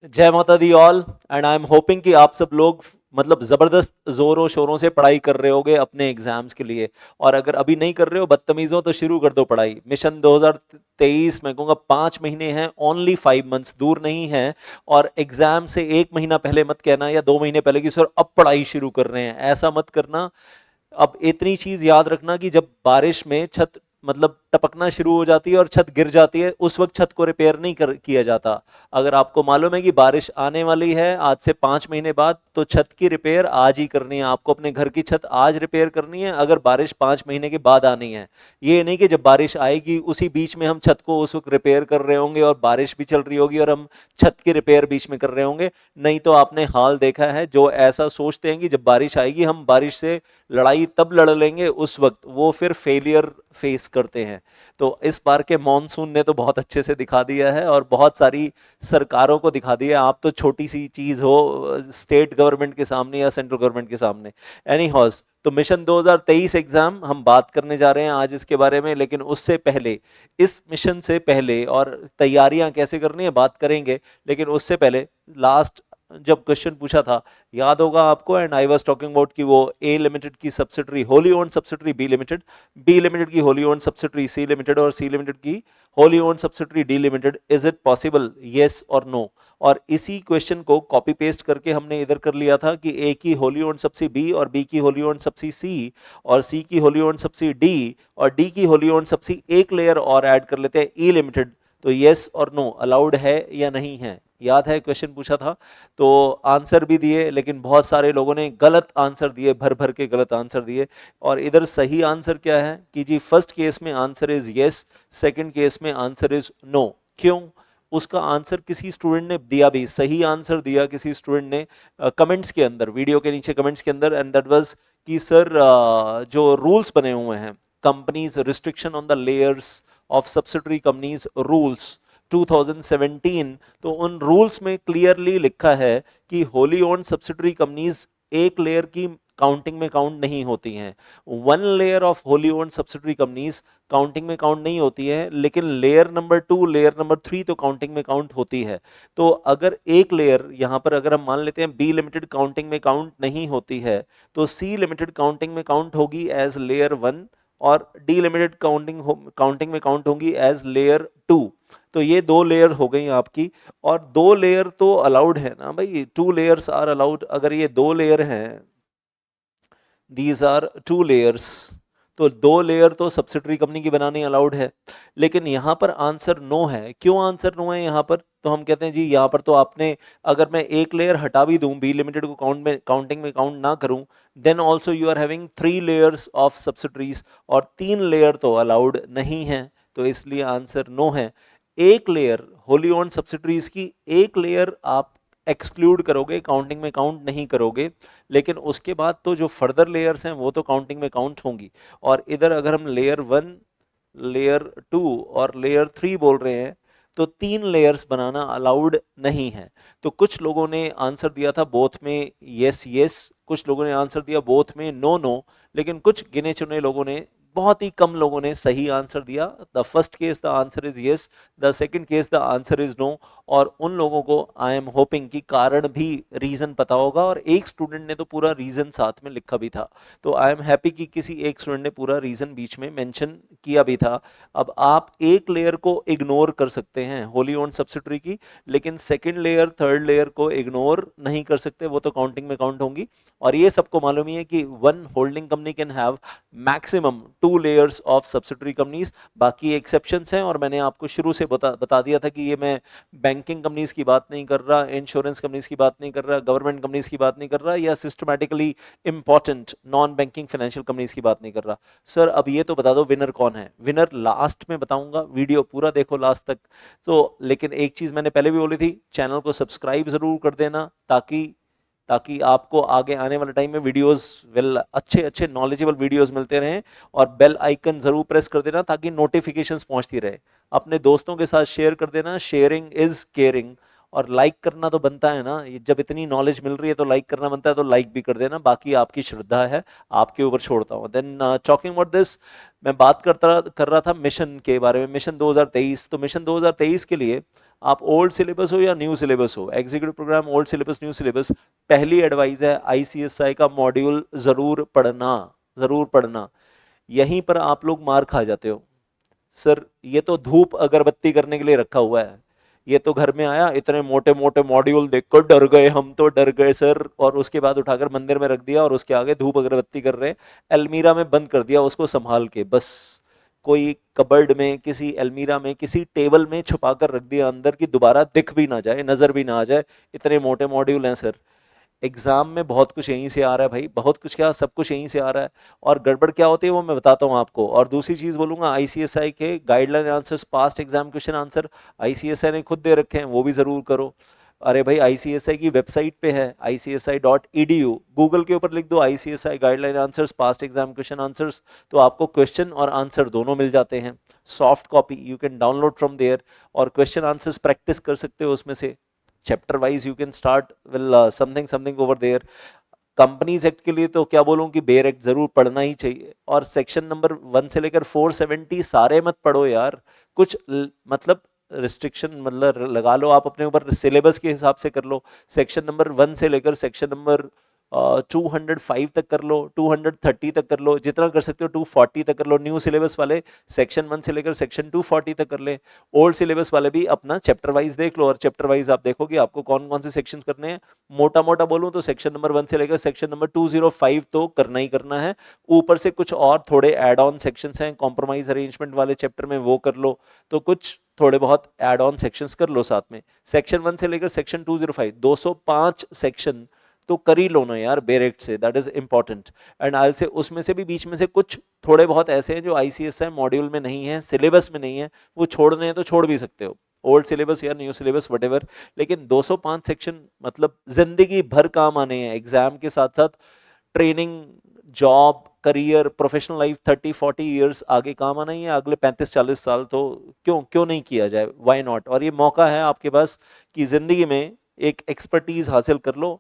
जय माता the all. And I am hoping कि आप सब लोग मतलब जबरदस्त जोरों शोरों से पढ़ाई कर रहे होगे अपने एग्जाम्स के लिए। और अगर अभी नहीं कर रहे हो बदतमीज हो तो शुरू कर दो पढ़ाई। मिशन 2023 मैं कहूँगा 5 महीने हैं, ओनली 5 मंथ्स दूर नहीं है। और एग्जाम से 1 महीना पहले मत कहना या 2 महीने पहले कि सर अब पढ़ाई शुरू कर रहे हैं, ऐसा मत करना। अब इतनी चीज याद रखना कि जब बारिश में छत मतलब टपकना शुरू हो जाती है और छत गिर जाती है, उस वक्त छत को रिपेयर नहीं किया जाता। अगर आपको मालूम है कि बारिश आने वाली है आज से 5 महीने बाद, तो छत की रिपेयर आज ही करनी है। आपको अपने घर की छत आज रिपेयर करनी है अगर बारिश 5 महीने के बाद आनी है। ये नहीं कि जब बारिश आएगी उसी बीच में हम छत को उस वक्त रिपेयर कर रहे होंगे और बारिश भी चल रही होगी और हम छत की रिपेयर बीच में कर रहे होंगे। नहीं तो आपने हाल देखा है, जो ऐसा सोचते हैं कि जब बारिश आएगी हम बारिश से लड़ाई तब लड़ लेंगे, उस वक्त वो फिर फेलियर फेस करते हैं। तो इस बार के मॉनसून ने तो बहुत अच्छे से दिखा दिया है और बहुत सारी सरकारों को दिखा दिया। आप तो छोटी सी चीज हो स्टेट गवर्नमेंट के सामने या सेंट्रल गवर्नमेंट के सामने। एनी हॉज, तो मिशन 2023 एग्जाम हम बात करने जा रहे हैं आज इसके बारे में। लेकिन उससे पहले, इस मिशन से पहले और तैयारियां कैसे करनी है बात करेंगे। लेकिन उससे पहले लास्ट जब क्वेश्चन पूछा था याद होगा आपको, and I was talking about कि वो ए लिमिटेड की subsidiary wholly owned subsidiary B limited, B limited की wholly owned subsidiary C limited और सी लिमिटेड की wholly owned subsidiary D limited. Is it possible, yes और no? और इसी question को कॉपी पेस्ट करके हमने इधर कर लिया था कि ए की होली ओन्ड सब्सिडी बी और बी की होली ओन्ड सब्सिडी सी और सी की होली ओन्ड सब्सिडी डी और डी की होली ओन्ड सब्सिडी एक लेयर और ऐड कर लेते हैं ई लिमिटेड। तो येस और नो अलाउड है या नहीं है? याद है क्वेश्चन पूछा था तो आंसर भी दिए, लेकिन बहुत सारे लोगों ने गलत आंसर दिए, भर भर के गलत आंसर दिए। और इधर सही आंसर क्या है कि जी फर्स्ट केस में answer is yes, second case में आंसर इज नो। क्यों? उसका आंसर किसी स्टूडेंट ने दिया भी, सही आंसर दिया किसी स्टूडेंट ने कमेंट्स के अंदर, वीडियो के नीचे कमेंट्स के अंदर। एंड दैट वाज कि सर जो रूल्स बने हुए हैं companies restriction on the layers of subsidiary companies rules 2017, तो उन रूल्स में क्लियरली लिखा है कि होली ओन्ड सब्सिडरी कंपनीज एक लेयर की काउंटिंग में काउंट नहीं होती हैं। One layer of Holi owned subsidiary companies counting में काउंट नहीं होती है, लेकिन लेयर नंबर 2 लेयर नंबर 3 तो काउंटिंग में काउंट होती है। तो अगर एक लेयर यहां पर अगर हम मान लेते हैं बी लिमिटेड काउंटिंग में काउंट नहीं होती है, तो सी लिमिटेड काउंटिंग में काउंट होगी एज लेयर 1 और डी लिमिटेड काउंटिंग में काउंट होगी एज लेयर 2। तो ये 2 लेयर हो गई आपकी। और 2 लेयर तो अलाउड है ना भाई, 2 लेयर्स आर अलाउड। अगर ये 2 लेयर हैं, दीज आर 2 लेयर्स, तो 2 लेयर तो सब्सिडरी कंपनी की बनानी अलाउड है। लेकिन यहाँ पर आंसर नो है। क्यों आंसर नो है यहाँ पर? तो हम कहते हैं जी यहाँ पर तो आपने, अगर मैं एक लेयर हटा भी दूं, बी लिमिटेड को काउंटिंग में काउंट ना करूं, then also you are having 3 layers of subsidiaries और 3 लेयर तो अलाउड नहीं है। तो इसलिए आंसर नो है। एक लेयर होली ओन्ड सब्सिडरीज की एक लेयर आप एक्सक्लूड करोगे, काउंटिंग में काउंट नहीं करोगे, लेकिन उसके बाद तो जो फर्दर लेयर्स हैं वो तो काउंटिंग में काउंट होंगी। और इधर अगर हम लेयर 1, लेयर 2 और लेयर 3 बोल रहे हैं, तो 3 लेयर्स बनाना अलाउड नहीं है। तो कुछ लोगों ने आंसर दिया था बोथ में यस यस, कुछ लोगों ने आंसर दिया बोथ में नो नो, लेकिन कुछ गिने चुने लोगों ने, बहुत ही कम लोगों ने सही आंसर दिया। The first case the answer is yes, the second case the answer is no. और उन लोगों को आई एम होपिंग कि कारण भी, रीजन पता होगा। और एक स्टूडेंट ने तो पूरा रीजन साथ में लिखा भी था। तो आई एम हैप्पी कि किसी एक स्टूडेंट ने पूरा रीजन बीच में मेंशन किया भी था। अब आप एक लेयर को इग्नोर कर सकते हैं होली ओन्ड सब्सिडरी की, लेकिन सेकंड लेयर थर्ड लेयर को इग्नोर नहीं कर सकते, वो तो काउंटिंग में काउंट होंगी। और ये सबको मालूम ही है कि one holding company can have maximum 2 layers of subsidiary companies. बाकी एक्सेप्शंस हैं और मैंने आपको शुरू से बता दिया था कि ये मैं बैंकिंग कंपनीज की बात नहीं कर रहा, इंश्योरेंस कंपनीज की बात नहीं कर रहा, गवर्नमेंट कंपनीज की बात नहीं कर रहा, या systematically important non banking financial companies की बात नहीं कर रहा। सर अब ये तो बता दो विनर कौन है? विनर लास्ट में बताऊंगा, वीडियो पूरा देखो लास्ट तक। तो लेकिन एक चीज मैंने पहले भी बोली थी, चैनल को सब्सक्राइब जरूर कर देना ताकि ताकि आपको आगे आने वाले टाइम में वीडियोस अच्छे अच्छे नॉलेजेबल वीडियोस मिलते रहें। और बेल आइकन जरूर प्रेस कर देना ताकि नोटिफिकेशंस पहुंचती रहे। अपने दोस्तों के साथ शेयर कर देना, शेयरिंग इज केयरिंग। और लाइक करना तो बनता है ना, जब इतनी नॉलेज मिल रही है तो लाइक करना बनता है, तो लाइक भी कर देना, बाकी आपकी श्रद्धा है, आपके ऊपर छोड़ता हूँ। देन टॉकिंग अबाउट दिस, मैं बात कर रहा था मिशन के बारे में, मिशन 2023। तो मिशन 2023 के लिए आप ओल्ड सिलेबस हो या न्यू सिलेबस हो, executive program, old syllabus, new syllabus, पहली एडवाइस है आईसीएसआई का मॉड्यूल जरूर पढ़ना, जरूर पढ़ना। यहीं पर आप लोग मार खा जाते हो, सर ये तो धूप अगरबत्ती करने के लिए रखा हुआ है, ये तो घर में आया इतने मोटे मोटे मॉड्यूल देखकर डर गए, हम तो डर गए सर, और उसके बाद उठाकर मंदिर में रख दिया और उसके आगे धूप अगरबत्ती कर रहे हैं, अलमीरा में बंद कर दिया उसको संभाल के, बस कोई कबर्ड में, किसी अलमीरा में, किसी टेबल में छुपा कर रख दिया अंदर, की दोबारा दिख भी ना जाए, नजर भी ना आ जाए, इतने मोटे मॉड्यूल हैं सर। एग्जाम में बहुत कुछ यहीं से आ रहा है भाई, बहुत कुछ, क्या सब कुछ यहीं से आ रहा है, और गड़बड़ क्या होती है वो मैं बताता हूँ आपको। और दूसरी चीज बोलूंगा, आईसीएसआई के guideline answers, past exam question answer ICSI ने खुद दे रखे हैं, वो भी जरूर करो। अरे भाई आईसीएसआई की वेबसाइट पे है ICSI.edu, गूगल के ऊपर लिख दो ICSI guideline answers past exam question answers, तो आपको क्वेश्चन और आंसर दोनों मिल जाते हैं, soft copy you can download from there, और क्वेश्चन आंसर्स प्रैक्टिस कर सकते हो उसमें से, chapter wise you can start will something something over there. Companies act के लिए तो क्या बोलूं कि बेयर एक्ट जरूर पढ़ना ही चाहिए, और सेक्शन नंबर 1 से लेकर 470 सारे मत पढ़ो यार, कुछ मतलब रिस्ट्रिक्शन मतलब लगा लो आप अपने ऊपर, सिलेबस के हिसाब से कर लो, सेक्शन नंबर 1 से लेकर सेक्शन नंबर 205 तक कर लो, 230 तक कर लो, जितना कर सकते हो 240 तक कर लो, न्यू सिलेबस वाले सेक्शन 1 से लेकर सेक्शन 240 तक कर ले, ओल्ड सिलेबस वाले भी अपना चैप्टर वाइज देख लो, और चैप्टर वाइज आप देखोगे आपको कौन कौन से सेक्शन करने हैं। मोटा मोटा बोलूं तो सेक्शन नंबर 1 से लेकर सेक्शन नंबर 205 तो करना ही करना है, ऊपर से कुछ और थोड़े एड ऑन सेक्शंस हैं कॉम्प्रोमाइज अरेंजमेंट वाले चैप्टर में, वो कर लो, तो कुछ थोड़े बहुत एड ऑन सेक्शंस कर लो साथ में। सेक्शन 1 से लेकर सेक्शन 205, 205 सेक्शन तो कर ही लो ना यार बेरेक्ट से, that is important. And I से उसमें से भी बीच में से कुछ थोड़े बहुत ऐसे हैं जो आईसीएसआई मॉड्यूल में नहीं है, सिलेबस में नहीं है, वो छोड़ने हैं तो छोड़ भी सकते हो, ओल्ड सिलेबस या न्यू सिलेबस वटेवर, लेकिन 205 सेक्शन मतलब जिंदगी भर काम आने हैं, एग्जाम के साथ साथ training, job, career, professional life 30-40 years आगे काम आना ही है, अगले 35-40 साल, तो क्यों क्यों नहीं किया जाए, वाई नॉट। और ये मौका है आपके पास कि जिंदगी में एक एक्सपर्टीज हासिल कर लो।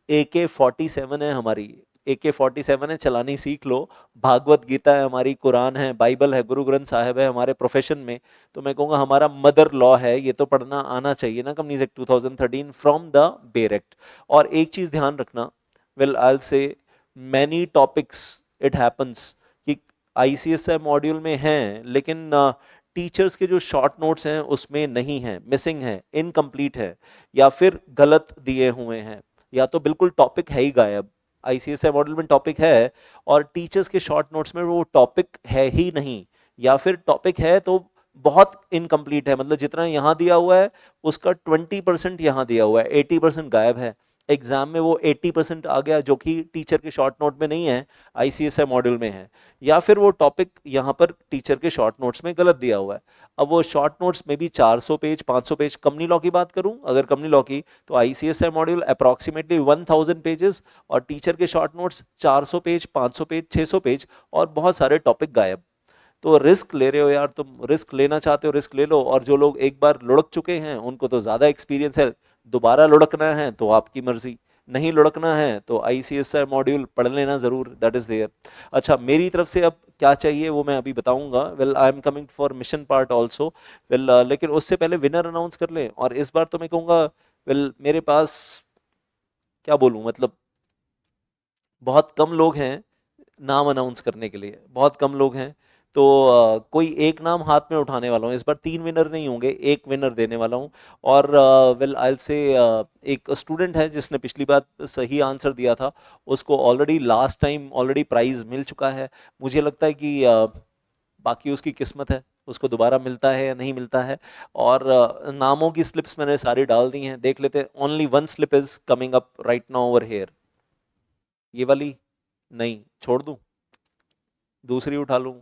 AK-47 है हमारी, AK-47 है, चलानी सीख लो, भागवत गीता है हमारी, कुरान है, बाइबल है, गुरु ग्रंथ साहिब है हमारे प्रोफेशन में, तो मैं कहूँगा हमारा मदर लॉ है, ये तो पढ़ना आना चाहिए ना, companies act 2013 from the bare act. और एक चीज ध्यान रखना, वेल आई से मैनी टॉपिक्स इट हैपन्स कि आईसीएसआई मॉड्यूल में हैं, लेकिन टीचर्स के जो शॉर्ट नोट्स हैं उसमें नहीं है, मिसिंग है, इनकम्प्लीट है, या फिर गलत दिए हुए हैं, या तो बिल्कुल टॉपिक है ही गायब। आईसीएसआई मॉडल में टॉपिक है और टीचर्स के शॉर्ट नोट्स में वो टॉपिक है ही नहीं, या फिर टॉपिक है तो बहुत इनकम्प्लीट है, मतलब जितना यहाँ दिया हुआ है उसका 20% यहाँ दिया हुआ है, 80% गायब है। एग्जाम में वो 80% आ गया जो कि टीचर के शॉर्ट नोट में नहीं है, आईसीएसआई मॉड्यूल में है, या फिर वो टॉपिक यहाँ पर टीचर के शॉर्ट नोट्स में गलत दिया हुआ है। अब वो शॉर्ट नोट्स में भी 400 पेज, 500 पेज, कंपनी लॉ की बात करूं अगर कंपनी लॉ की, तो आईसीएसआई मॉड्यूल अप्रॉक्सीमेटली 1000 पेजेस, और टीचर के short notes 400 page, 500 page, 600 page, और बहुत सारे टॉपिक गायब। तो रिस्क ले रहे हो यार, तुम रिस्क लेना चाहते हो रिस्क ले लो, और जो लोग एक बार लुढ़क चुके हैं उनको तो ज्यादा एक्सपीरियंस है, दोबारा लुढ़कना है तो आपकी मर्जी, नहीं लुढ़कना है तो आईसीएसआई मॉड्यूल पढ़ लेना जरूर, दैट इज देयर। अच्छा मेरी तरफ से अब क्या चाहिए वो मैं अभी बताऊंगा, well I am coming for mission part also, well लेकिन उससे पहले विनर अनाउंस कर लें, और इस बार तो मैं कहूँगा वेल मेरे पास क्या बोलूँ, मतलब बहुत कम लोग हैं नाम अनाउंस करने के लिए, बहुत कम लोग हैं, तो कोई एक नाम हाथ में उठाने वाला हूँ, इस बार 3 विनर नहीं होंगे, एक विनर देने वाला हूँ। और वेल आई से एक स्टूडेंट है जिसने पिछली बार सही आंसर दिया था, उसको already last time already prize मिल चुका है, मुझे लगता है कि बाकी उसकी किस्मत है, उसको दोबारा मिलता है या नहीं मिलता है। और नामों की स्लिप्स मैंने सारी डाल दी हैं, देख लेते हैं, only one slip is coming up right now over here, ये वाली नहीं, छोड़ दूं, दूसरी उठा लूं।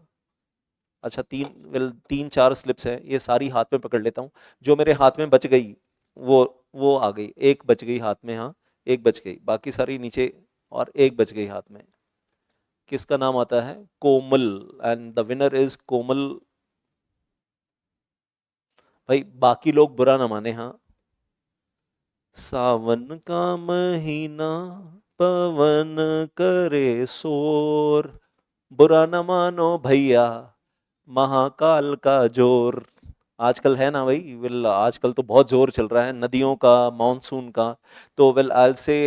अच्छा तीन, वेल 3-4 स्लिप्स हैं, ये सारी हाथ में पकड़ लेता हूँ, जो मेरे हाथ में बच गई वो वो आ गई, एक बच गई हाथ में, हाँ एक बच गई, बाकी सारी नीचे, और एक बच गई हाथ में। किसका नाम आता है? कोमल, एंड द विनर इज कोमल। भाई बाकी लोग बुरा ना माने, हाँ सावन का महीना पवन करे शोर, बुरा न मानो भैया महाकाल का जोर। आजकल है ना भाई, विल आजकल तो बहुत जोर चल रहा है नदियों का, मानसून का। तो विल आई से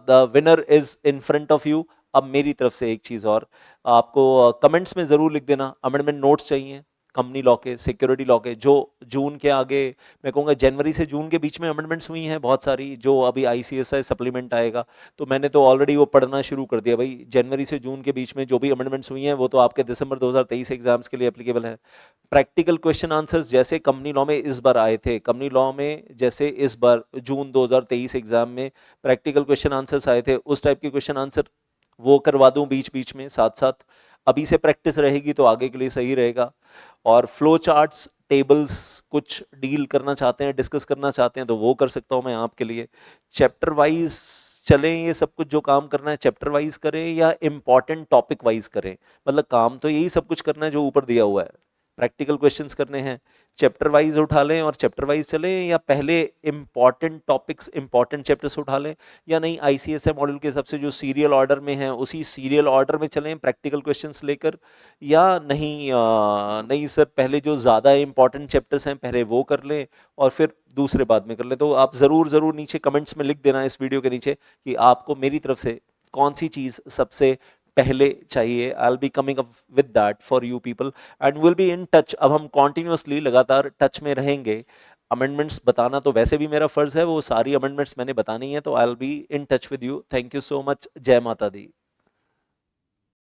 the winner is in front of you. अब मेरी तरफ से एक चीज और, आपको कमेंट्स में जरूर लिख देना, अमेंडमेंट नोट्स चाहिए कंपनी लॉ के, सिक्योरिटी लॉ के, जो जून के आगे, मैं कहूँगा जनवरी से जून के बीच में अमेंडमेंट्स हुई हैं बहुत सारी, जो अभी आईसीएसआई सप्लीमेंट आएगा। तो मैंने तो ऑलरेडी वो पढ़ना शुरू कर दिया भाई। जनवरी से जून के बीच में जो भी अमेंडमेंट्स हुई हैं वो तो आपके दिसंबर 2023 एग्जाम्स के लिए एप्लीकेबल है। प्रैक्टिकल क्वेश्चन आंसर्स जैसे कंपनी लॉ में इस बार आए थे, कंपनी लॉ में जैसे इस बार जून 2023 एग्जाम में प्रैक्टिकल क्वेश्चन आंसर्स आए थे, उस टाइप के क्वेश्चन आंसर वो करवा दूं बीच बीच में साथ साथ। अभी से प्रैक्टिस रहेगी तो आगे के लिए सही रहेगा। और फ्लो चार्ट्स, टेबल्स कुछ डील करना चाहते हैं, डिस्कस करना चाहते हैं तो वो कर सकता हूं मैं आपके लिए। चैप्टर वाइज चलें, ये सब कुछ जो काम करना है चैप्टर वाइज करें या इम्पॉर्टेंट टॉपिक वाइज करें, मतलब काम तो यही सब कुछ करना है जो ऊपर दिया हुआ है। प्रैक्टिकल क्वेश्चंस करने हैं, चैप्टर वाइज उठा लें और चैप्टर वाइज चलें, या पहले इंपॉर्टेंट टॉपिक्स इंपॉर्टेंट चैप्टर्स उठा लें, या नहीं आईसीएसआई मॉडल के हिसाब से जो सीरियल ऑर्डर में है उसी सीरियल ऑर्डर में चलें प्रैक्टिकल क्वेश्चंस लेकर, या नहीं नहीं सर पहले जो ज़्यादा इंपॉर्टेंट चैप्टर्स हैं पहले वो कर लें और फिर दूसरे बाद में कर लें। तो आप ज़रूर ज़रूर नीचे कमेंट्स में लिख देना इस वीडियो के नीचे कि आपको मेरी तरफ से कौन सी चीज़ सबसे पहले चाहिए। I will be coming up with that for you people and will be in touch. अब हम कॉन्टिन्यूसली लगातार टच में रहेंगे। अमेंडमेंट्स बताना तो वैसे भी मेरा फर्ज है, वो सारी अमेंडमेंट्स मैंने बतानी है, तो I will be in touch with you. Thank you so much. जय माता दी।